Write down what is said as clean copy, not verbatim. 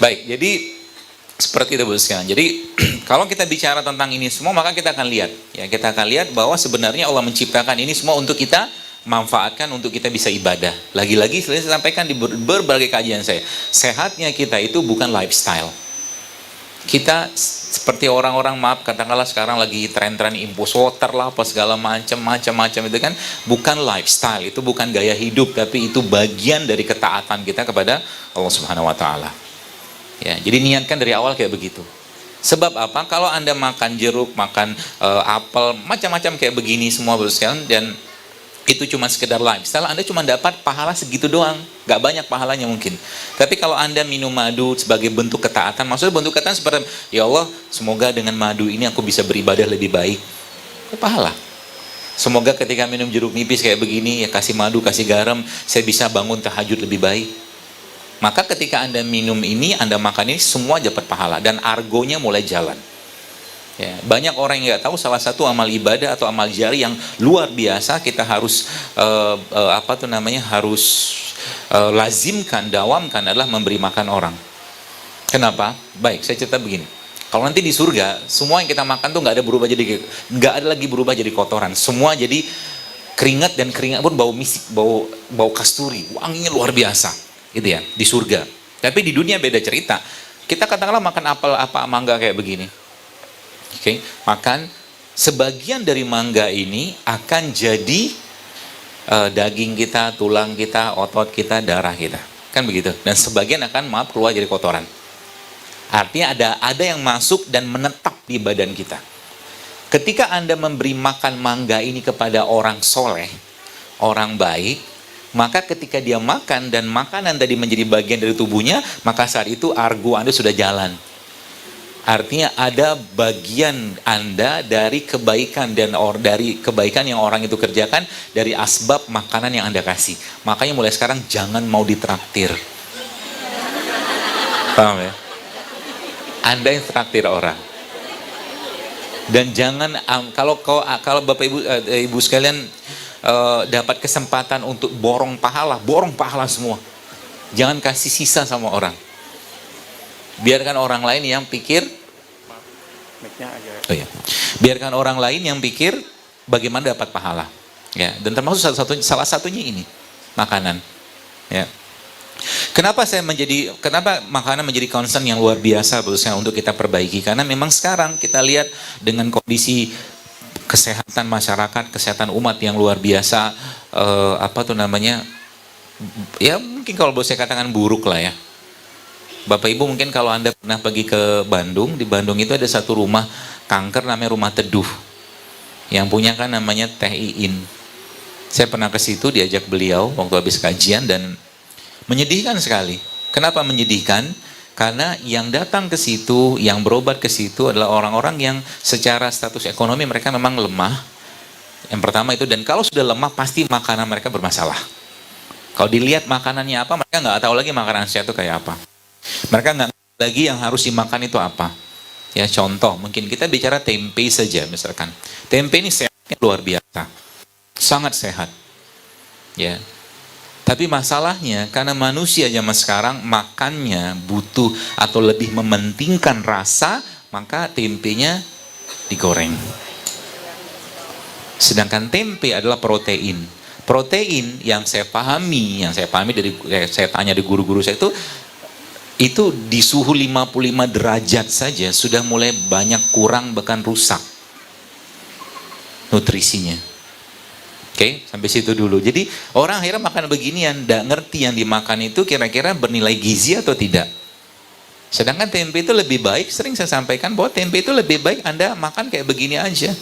Baik, jadi seperti itu Bu sekalian. Jadi kalau kita bicara tentang ini semua, maka kita akan lihat, ya kita akan lihat bahwa sebenarnya Allah menciptakan ini semua untuk kita manfaatkan, untuk kita bisa ibadah. Lagi-lagi saya sampaikan di berbagai kajian saya, sehatnya kita itu bukan lifestyle. Kita seperti orang-orang, maaf katakanlah sekarang lagi tren-tren impulse water lah, apa segala macam itu kan bukan lifestyle, itu bukan gaya hidup, tapi itu bagian dari ketaatan kita kepada Allah Subhanahu wa taala. Ya, jadi niatkan dari awal kayak begitu. Sebab apa? Kalau Anda makan jeruk, makan apel, macam-macam kayak begini semua sekalian, dan itu cuma sekedar lifestyle, Anda cuma dapat pahala segitu doang, gak banyak pahalanya mungkin. Tapi kalau Anda minum madu sebagai bentuk ketaatan, maksudnya bentuk ketaatan seperti, ya Allah, semoga dengan madu ini aku bisa beribadah lebih baik, itu pahala. Semoga ketika minum jeruk nipis kayak begini, ya kasih madu, kasih garam, saya bisa bangun tahajud lebih baik. Maka ketika Anda minum ini, Anda makan ini, semua dapat pahala, dan argonya mulai jalan. Ya, banyak orang yang nggak tahu salah satu amal ibadah atau amal jari yang luar biasa kita harus lazimkan, dawamkan adalah memberi makan orang. Kenapa? Baik, saya cerita begini. Kalau nanti di surga, semua yang kita makan tuh nggak ada lagi berubah jadi kotoran. Semua jadi keringat, dan keringat pun bau misik, bau kasturi, wanginya luar biasa, gitu ya di surga. Tapi di dunia beda cerita. Kita katakanlah makan apel, mangga kayak begini. Oke, makan sebagian dari mangga ini akan jadi daging kita, tulang kita, otot kita, darah kita, kan begitu. Dan sebagian akan keluar jadi kotoran. Artinya ada yang masuk dan menetap di badan kita. Ketika Anda memberi makan mangga ini kepada orang soleh, orang baik, maka ketika dia makan dan makanan tadi menjadi bagian dari tubuhnya, maka saat itu argo Anda sudah jalan. Artinya ada bagian Anda dari kebaikan, dan dari kebaikan yang orang itu kerjakan dari asbab makanan yang Anda kasih. Makanya mulai sekarang jangan mau ditraktir. Paham ya? Anda yang traktir orang. Dan jangan kalau Bapak Ibu sekalian dapat kesempatan untuk borong pahala semua. Jangan kasih sisa sama orang. Biarkan orang lain yang pikir, biarkan orang lain yang pikir bagaimana dapat pahala, ya. Dan termasuk salah satunya ini makanan, ya. Kenapa makanan menjadi concern yang luar biasa berusaha untuk kita perbaiki? Karena memang sekarang kita lihat dengan kondisi kesehatan masyarakat, kesehatan umat yang luar biasa, ya mungkin kalau boleh saya katakan buruk lah ya. Bapak Ibu mungkin kalau Anda pernah pergi ke Bandung, di Bandung itu ada satu rumah kanker namanya Rumah Teduh. Yang punya kan namanya Teh Iin. Saya pernah ke situ diajak beliau waktu habis kajian, dan menyedihkan sekali. Kenapa menyedihkan? Karena yang datang ke situ, yang berobat ke situ adalah orang-orang yang secara status ekonomi mereka memang lemah. Yang pertama itu, dan kalau sudah lemah pasti makanan mereka bermasalah. Kalau dilihat makanannya apa, mereka nggak tahu lagi makanan sehat itu kayak apa. Mereka nggak ngerti lagi yang harus dimakan itu apa. Ya contoh, mungkin kita bicara tempe saja misalkan. Tempe ini sehatnya luar biasa, sangat sehat. Ya. Tapi masalahnya karena manusia zaman sekarang makannya butuh atau lebih mementingkan rasa, maka tempenya digoreng. Sedangkan tempe adalah protein. Protein yang saya pahami dari saya tanya di guru-guru saya itu di suhu 55 derajat saja sudah mulai banyak kurang, bahkan rusak nutrisinya. Oke, sampai situ dulu. Jadi orang akhirnya makan beginian, tidak ngerti yang dimakan itu kira-kira bernilai gizi atau tidak. Sedangkan tempe itu lebih baik, sering saya sampaikan bahwa tempe itu lebih baik Anda makan kayak begini aja.